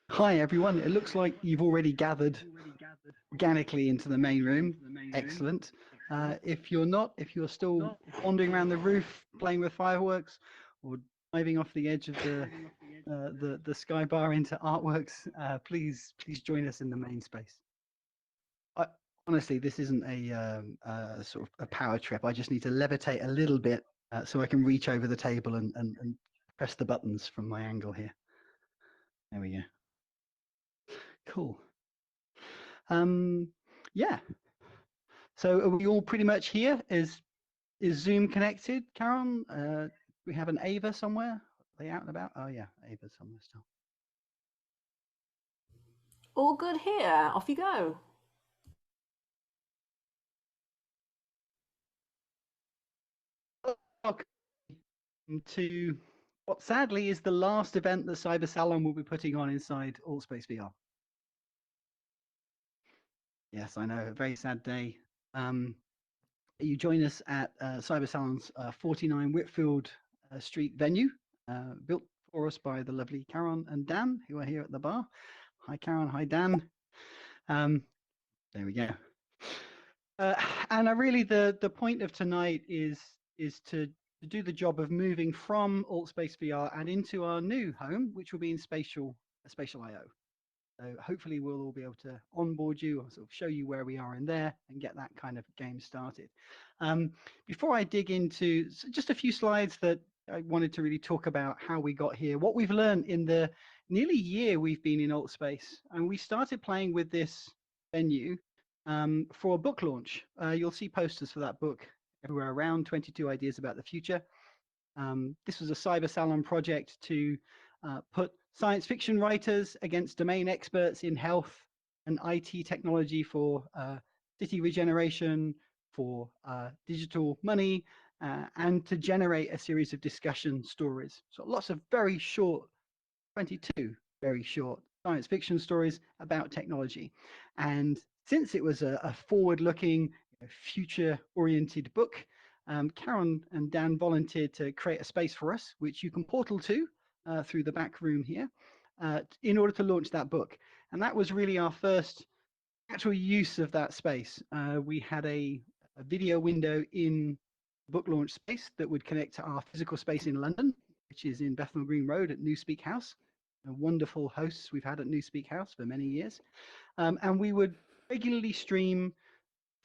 Hi everyone, it looks like you've already gathered organically into the main room. Excellent. If you're not, if you're still wandering around the roof playing with fireworks or diving off the edge of the sky bar into artworks, please join us in the main space. I, honestly, this isn't a sort of a power trip. I just need to levitate a little bit so I can reach over the table and press the buttons from my angle here. There we go. Cool. Yeah. So are we all pretty much here? Is Zoom connected, Karen? We have an Ava somewhere? Are they out and about? Oh yeah, Ava's somewhere still. All good here. Off you go. Welcome to what sadly is the last event that Cybersalon will be putting on inside AltSpace VR. Yes, I know, a very sad day. You join us at Cybersalon's 49 Whitfield Street venue, built for us by the lovely Karen and Dan, who are here at the bar. Hi, Karen. Hi, Dan. There we go. And really, the point of tonight is to do the job of moving from AltSpace VR and into our new home, which will be in Spatial IO. So hopefully we'll all be able to onboard you or sort of show you where we are in there and get that kind of game started. Before I dig into just a few slides that I wanted to really talk about how we got here, what we've learned in the nearly year we've been in AltSpace, and we started playing with this venue for a book launch. You'll see posters for that book everywhere around, 22 Ideas About the Future. This was a Cybersalon project to put science fiction writers against domain experts in health and IT technology for city regeneration, for digital money, and to generate a series of discussion stories. So lots of very short, 22 very short science fiction stories about technology. And since it was a forward-looking, future-oriented book, Karen and Dan volunteered to create a space for us, which you can portal to through the back room here, in order to launch that book. And that was really our first actual use of that space. We had a video window in book launch space that would connect to our physical space in London, which is in Bethnal Green Road at Newspeak House. Wonderful hosts we've had at Newspeak House for many years. And we would regularly stream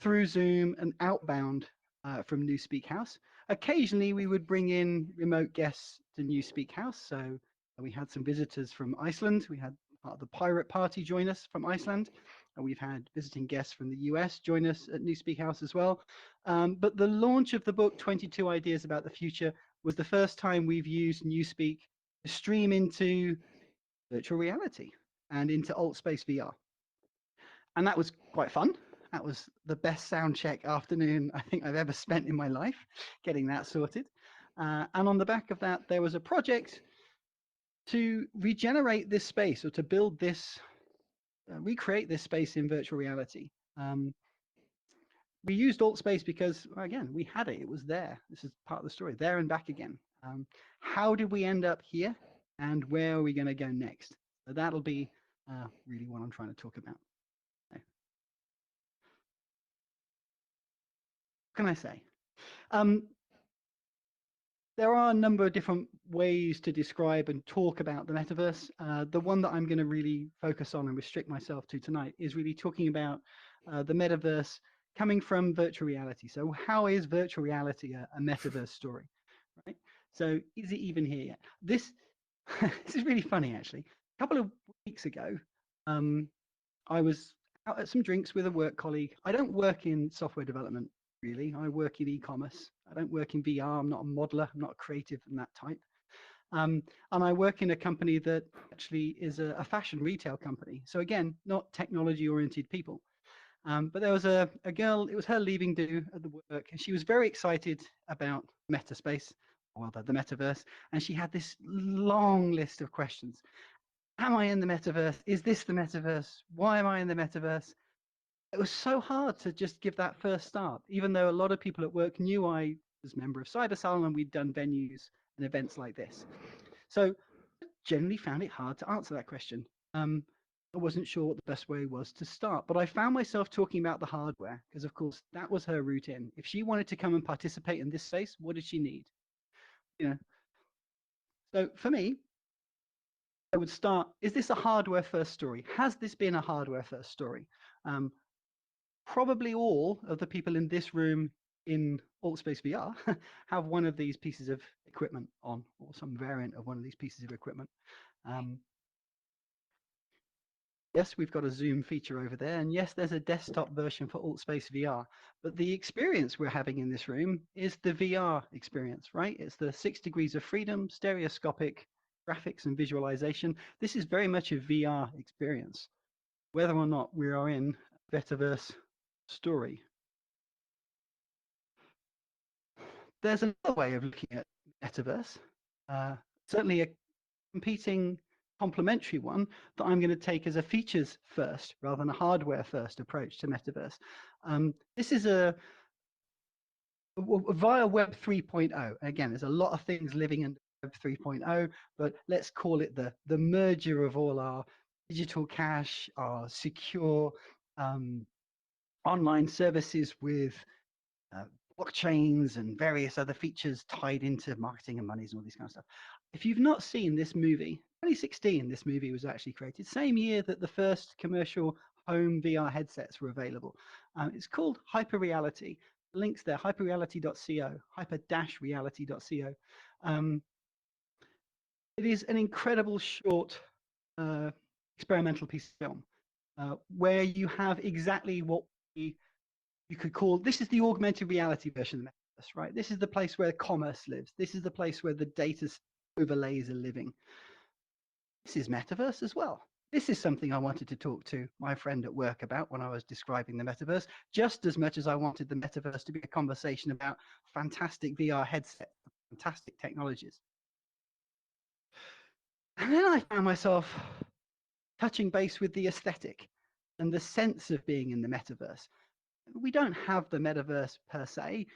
through Zoom and outbound from Newspeak House. Occasionally, we would bring in remote guests to Newspeak House. So we had some visitors from Iceland. We had part of the pirate party join us from Iceland. And we've had visiting guests from the US join us at Newspeak House as well. But the launch of the book, 22 Ideas About the Future, was the first time we've used Newspeak to stream into virtual reality and into AltSpace VR. And that was quite fun. That was the best sound check afternoon I think I've ever spent in my life, getting that sorted. And on the back of that, there was a project to regenerate this space or to build this, recreate this space in virtual reality. We used AltSpace because, again, we had it. It was there. This is part of the story, there and back again. How did we end up here, and where are we going to go next? So that'll be really what I'm trying to talk about. What can I say? There are a number of different ways to describe and talk about the metaverse. The one that I'm going to really focus on and restrict myself to tonight is really talking about the metaverse coming from virtual reality. So how is virtual reality a metaverse story, right? So is it even here yet? This is really funny, actually. A couple of weeks ago, I was out at some drinks with a work colleague. I don't work in software development, really. I work in e-commerce. I don't work in VR. I'm not a modeler. I'm not a creative in that type. And I work in a company that actually is a fashion retail company. So again, not technology-oriented people. But there was a girl, it was her leaving do at the work, and she was very excited about Metaspace, well, the metaverse, and she had this long list of questions. Am I in the metaverse? Is this the metaverse? Why am I in the metaverse? It was so hard to just give that first start, even though a lot of people at work knew I was a member of Cybersalon and we'd done venues and events like this. So I generally found it hard to answer that question. I wasn't sure what the best way was to start, but I found myself talking about the hardware because, of course, that was her route in. If she wanted to come and participate in this space, what did she need? You know, so for me, I would start, is this a hardware first story? Has this been a hardware first story? Probably all of the people in this room in AltSpace VR have one of these pieces of equipment on, or some variant of one of these pieces of equipment. Yes, we've got a Zoom feature over there, and yes, there's a desktop version for AltSpace VR, but the experience we're having in this room is the VR experience, right? It's the 6 degrees of freedom, stereoscopic graphics and visualization. This is very much a VR experience, whether or not we are in a Metaverse story. There's another way of looking at Metaverse, certainly a competing complementary one that I'm going to take as a features first rather than a hardware first approach to Metaverse. This is via Web 3.0. Again, there's a lot of things living in Web 3.0, but let's call it the merger of all our digital cash, our secure online services with blockchains and various other features tied into marketing and monies and all this kind of stuff. If you've not seen this movie, 2016, this movie was actually created, same year that the first commercial home VR headsets were available. It's called Hyperreality. Links there, hyperreality.co, hyper-reality.co. It is an incredible short experimental piece of film where you have exactly what you could call, this is the augmented reality version of the Metaverse, right? This is the place where commerce lives. This is the place where the data overlays are living. This is Metaverse as well. This is something I wanted to talk to my friend at work about when I was describing the Metaverse, just as much as I wanted the Metaverse to be a conversation about fantastic VR headsets, fantastic technologies. And then I found myself touching base with the aesthetic and the sense of being in the Metaverse. We don't have the Metaverse per se.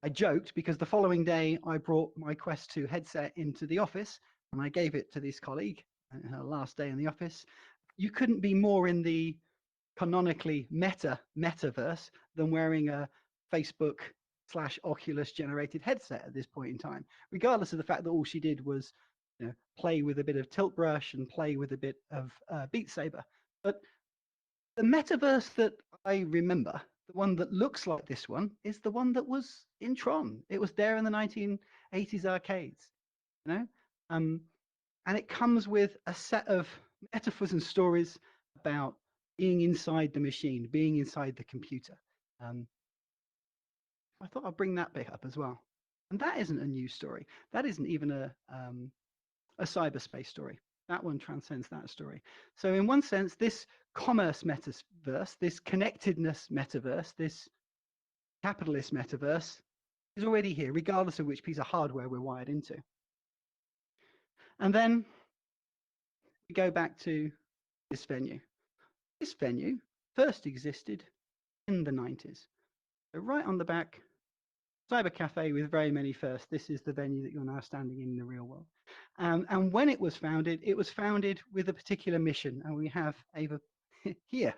I joked because the following day I brought my Quest 2 headset into the office and I gave it to this colleague on her last day in the office. You couldn't be more in the canonically metaverse than wearing a Facebook/Oculus generated headset at this point in time, regardless of the fact that all she did was, play with a bit of tilt brush and play with a bit of Beat Saber. But the Metaverse that I remember, the one that looks like this one, is the one that was in Tron. It was there in the 1980s arcades, and it comes with a set of metaphors and stories about being inside the machine, being inside the computer. I thought I'd bring that bit up as well. And that isn't a new story. That isn't even a cyberspace story. That one transcends that story. So in one sense, this commerce metaverse, this connectedness metaverse, this capitalist metaverse is already here, regardless of which piece of hardware we're wired into. And then we go back to this venue. This venue first existed in the 90s. So right on the back, Cyber Cafe with very many firsts. This is the venue that you're now standing in the real world. And when it was founded with a particular mission. And we have Ava here,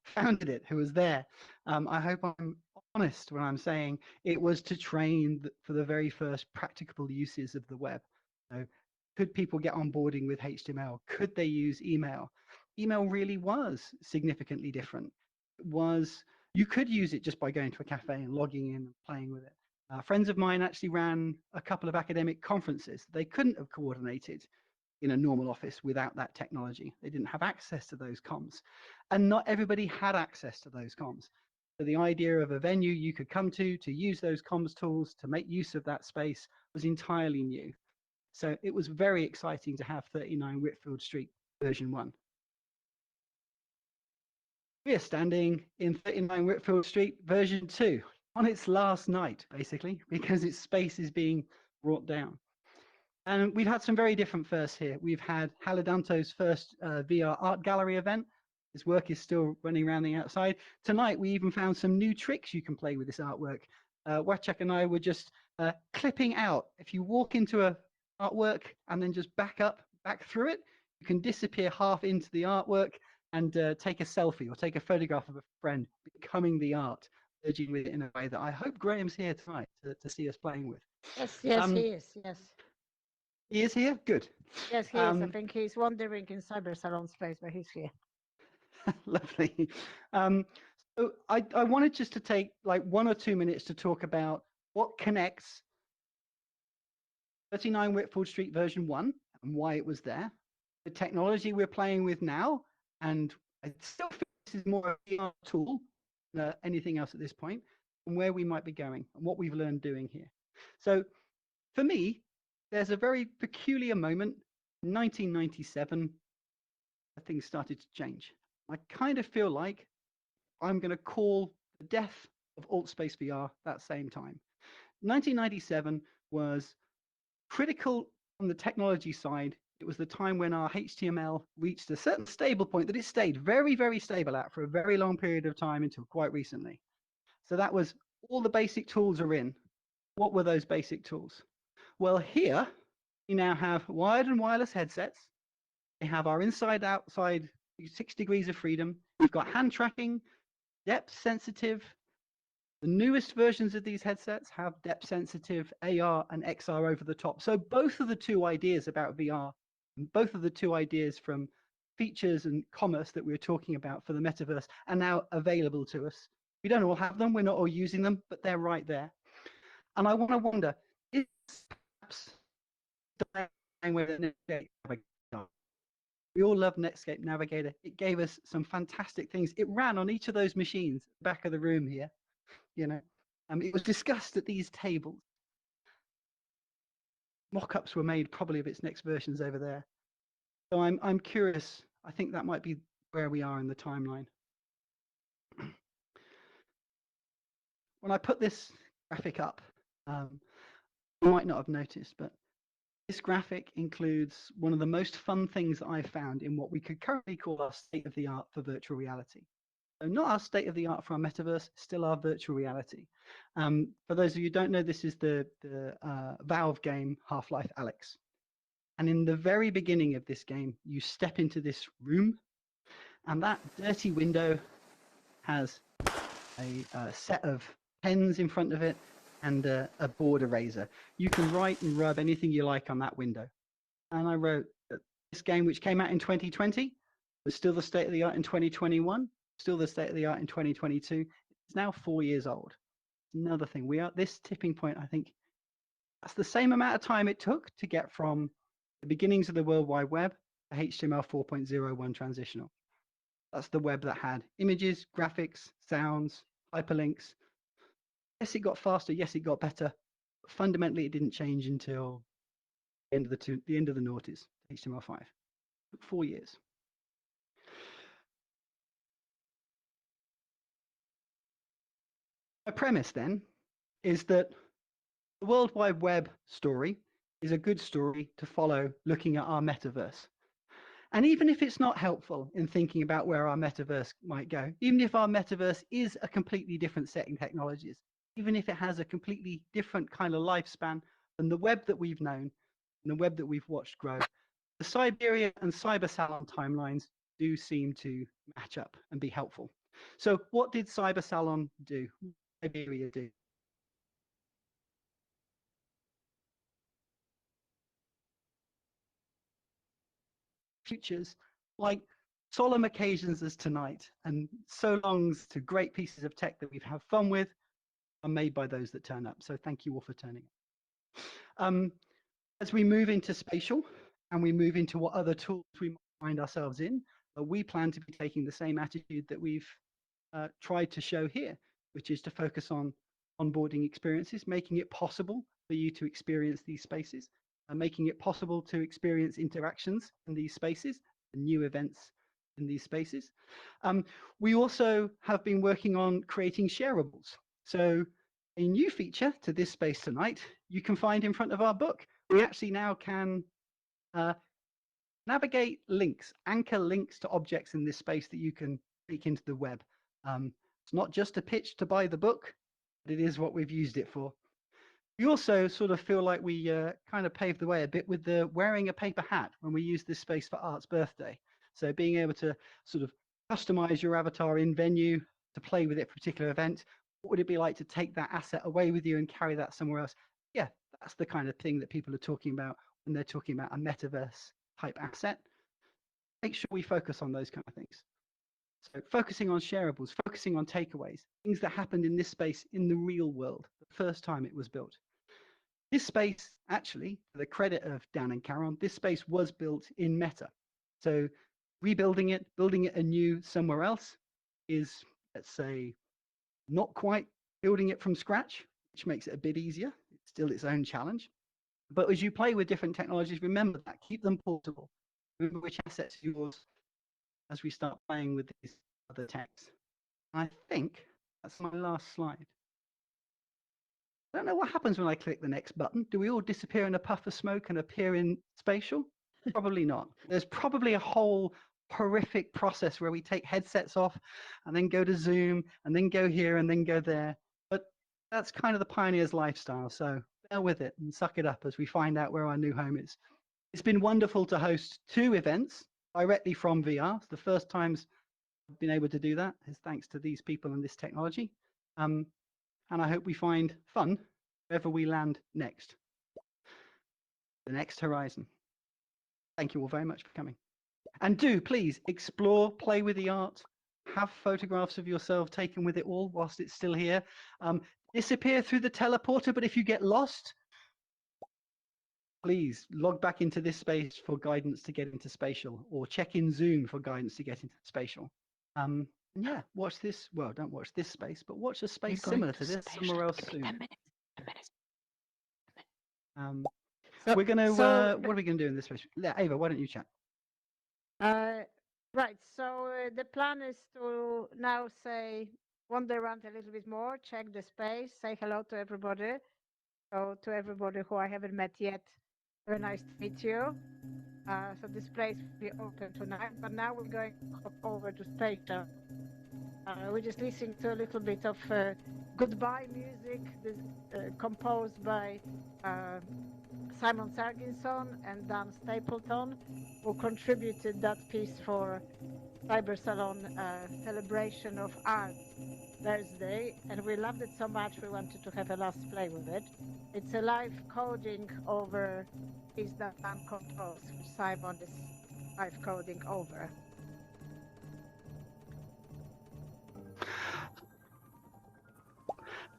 founded it, who was there. I hope I'm honest when I'm saying it was to train for the very first practicable uses of the web. So could people get onboarding with HTML? Could they use email? Email really was significantly different. You could use it just by going to a cafe and logging in and playing with it. Friends of mine actually ran a couple of academic conferences. They couldn't have coordinated in a normal office without that technology. They didn't have access to those comms. And not everybody had access to those comms. So the idea of a venue you could come to use those comms tools, to make use of that space was entirely new. So it was very exciting to have 39 Whitfield Street version 1. We are standing in 39 Whitfield Street version 2 on its last night, basically, because its space is being brought down. And we've had some very different firsts here. We've had Haladanto's first VR art gallery event. His work is still running around the outside. Tonight, we even found some new tricks you can play with this artwork. Wachak and I were just clipping out. If you walk into a artwork and then just back through it, You can disappear half into the artwork and take a selfie or take a photograph of a friend becoming the art, merging with it in a way that I hope Graham's here tonight to see us playing with. Yes, he is. Yes. He is here? Good. Yes, he is. I think he's wandering in Cybersalon space, but he's here. Lovely. So I wanted just to take like 1 or 2 minutes to talk about what connects 39 Whitfield Street version 1 and why it was there, the technology we're playing with now, and I still feel this is more a VR tool than anything else at this point, and where we might be going and what we've learned doing here. So for me, there's a very peculiar moment, 1997, things started to change. I kind of feel like I'm going to call the death of AltSpace VR that same time. 1997 was critical on the technology side. It was the time when our HTML reached a certain stable point that it stayed very, very stable at for a very long period of time until quite recently. So that was all the basic tools are in. What were those basic tools? Well, here we now have wired and wireless headsets. We have our inside-outside 6 degrees of freedom. We've got hand tracking, depth sensitive. The newest versions of these headsets have depth sensitive AR and XR over the top. So both of the two ideas about VR, and both of the two ideas from features and commerce that we were talking about for the metaverse are now available to us. We don't all have them, we're not all using them, but they're right there. And I want to wonder, is perhaps we all love Netscape Navigator. It gave us some fantastic things. It ran on each of those machines, back of the room here. You know, it was discussed at these tables. Mock-ups were made probably of its next versions over there. So I'm curious. I think that might be where we are in the timeline. When I put this graphic up, you might not have noticed, but this graphic includes one of the most fun things that I've found in what we could currently call our state of the art for virtual reality. So not our state of the art for our metaverse, still our virtual reality. For those of you who don't know, this is the Valve game Half-Life Alyx. And in the very beginning of this game, you step into this room, and that dirty window has a set of pens in front of it and a board eraser. You can write and rub anything you like on that window. And I wrote that this game, which came out in 2020, was still the state of the art in 2021, still the state of the art in 2022. It's now 4 years old. Another thing, we are at this tipping point. I think that's the same amount of time it took to get from the beginnings of the World Wide Web to HTML 4.01 transitional. That's the web that had images, graphics, sounds, hyperlinks. Yes, it got faster. Yes, it got better. But fundamentally, it didn't change until the end of the noughties, HTML5. It took 4 years. My premise then is that the World Wide Web story is a good story to follow looking at our metaverse. And even if it's not helpful in thinking about where our metaverse might go, even if our metaverse is a completely different setting technologies, even if it has a completely different kind of lifespan than the web that we've known and the web that we've watched grow, the Cyberia and Cybersalon timelines do seem to match up and be helpful. So what did Cybersalon do? What did Cyberia do? Futures like solemn occasions as tonight and so longs to great pieces of tech that we've had fun with are made by those that turn up. So thank you all for turning up. As we move into spatial and we move into what other tools we might find ourselves in, we plan to be taking the same attitude that we've tried to show here, which is to focus on onboarding experiences, making it possible for you to experience these spaces, and making it possible to experience interactions in these spaces, new events in these spaces. We also have been working on creating shareables. So a new feature to this space tonight, you can find in front of our book. We actually now can navigate links, anchor links to objects in this space that you can take into the web. It's not just a pitch to buy the book, but it is what we've used it for. We also sort of feel like we kind of paved the way a bit with the wearing a paper hat when we used this space for Art's birthday. So being able to sort of customize your avatar in venue to play with it for a particular event. What would it be like to take that asset away with you and carry that somewhere else? Yeah, that's the kind of thing that people are talking about when they're talking about a metaverse type asset. Make sure we focus on those kind of things. So focusing on shareables, focusing on takeaways, things that happened in this space in the real world, the first time it was built. This space, actually, for the credit of Dan and Karen, this space was built in Meta. So rebuilding it, building it anew somewhere else is, let's say, not quite building it from scratch, which makes it a bit easier. It's still its own challenge. But as you play with different technologies, remember that. Keep them portable. Remember which assets are yours as we start playing with these other techs. I think that's my last slide. I don't know what happens when I click the next button. Do we all disappear in a puff of smoke and appear in spatial? Probably not. There's probably a whole horrific process where we take headsets off and then go to Zoom and then go here and then go there. But that's kind of the pioneer's lifestyle. So bear with it and suck it up as we find out where our new home is. It's been wonderful to host 2 events directly from VR. It's the first times I've been able to do that is thanks to these people and this technology. And I hope we find fun wherever we land next. The next horizon. Thank you all very much for coming. And do please explore, play with the art, have photographs of yourself taken with it all whilst it's still here. Disappear through the teleporter, but if you get lost, please log back into this space for guidance to get into spatial, or check in Zoom for guidance to get into spatial. Yeah, watch this. Well, don't watch this space, but watch a space similar to this somewhere else soon. 10 minutes. 10 minutes. So- We're going to, so- what are we going to do in this space? Yeah, Ava, why don't you chat? Right. So the plan is to now wander around a little bit more, check the space, say hello to everybody. So to everybody who I haven't met yet, very nice to meet you. So this place will be open tonight, but now we're going to hop over to spatial. We're just listening to a little bit of goodbye music, this, composed by Simon Sarginson and Dan Stapleton, who contributed that piece for Cybersalon celebration of Art Thursday, and we loved it so much we wanted to have a last play with it. It's a live coding over piece that Dan composed, which Simon is live coding over.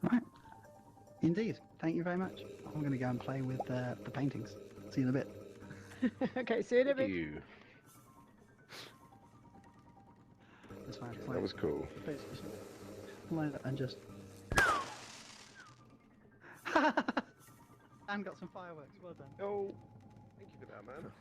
Right. Indeed. Thank you very much. I'm going to go and play with the paintings. See you in a bit. Okay, see you in a bit. Thank you. That's fine. That was cool. Line up and just. Dan got some fireworks. Well done. Oh, thank you for that, man.